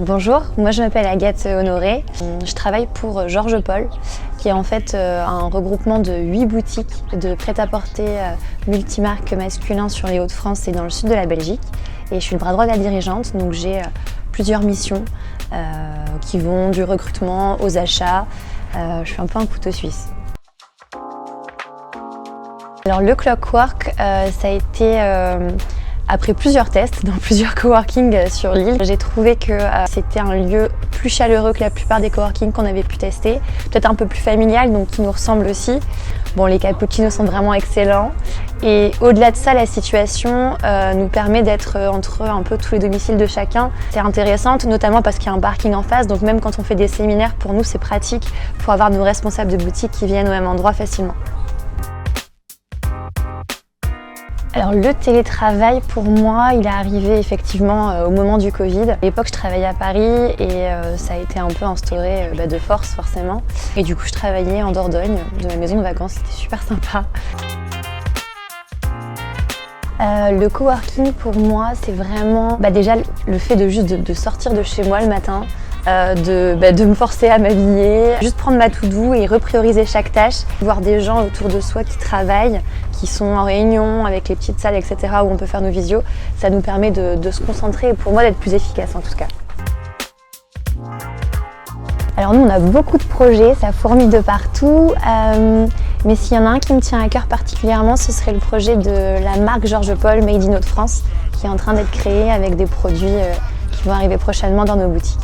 Bonjour, moi je m'appelle Agathe Honoré. Je travaille pour Georges Paul, qui est en fait un regroupement de 8 boutiques de prêt-à-porter multimarques masculins sur les Hauts-de-France et dans le sud de la Belgique. Et je suis le bras droit de la dirigeante, donc j'ai plusieurs missions qui vont du recrutement aux achats. Je suis un peu un couteau suisse. Alors le Clockwork, ça a été après plusieurs tests dans plusieurs coworking sur l'île, j'ai trouvé que c'était un lieu plus chaleureux que la plupart des coworking qu'on avait pu tester, peut-être un peu plus familial, donc qui nous ressemble aussi. Bon, les cappuccinos sont vraiment excellents et au-delà de ça, la situation nous permet d'être entre un peu tous les domiciles de chacun. C'est intéressant, notamment parce qu'il y a un parking en face, donc même quand on fait des séminaires, pour nous c'est pratique pour avoir nos responsables de boutique qui viennent au même endroit facilement. Alors le télétravail pour moi, il est arrivé effectivement au moment du Covid. À l'époque je travaillais à Paris et ça a été un peu instauré de force forcément. Et du coup je travaillais en Dordogne, de ma maison de vacances, c'était super sympa. Le coworking pour moi c'est vraiment déjà le fait de sortir de chez moi le matin, de me forcer à m'habiller, juste prendre ma to-do et reprioriser chaque tâche, voir des gens autour de soi qui travaillent, qui sont en réunion avec les petites salles, etc. où on peut faire nos visios, ça nous permet de se concentrer et pour moi d'être plus efficace en tout cas. Alors nous on a beaucoup de projets, ça fourmille de partout, mais s'il y en a un qui me tient à cœur particulièrement, ce serait le projet de la marque Georges Paul Made in Hauts-de-France qui est en train d'être créé avec des produits qui vont arriver prochainement dans nos boutiques.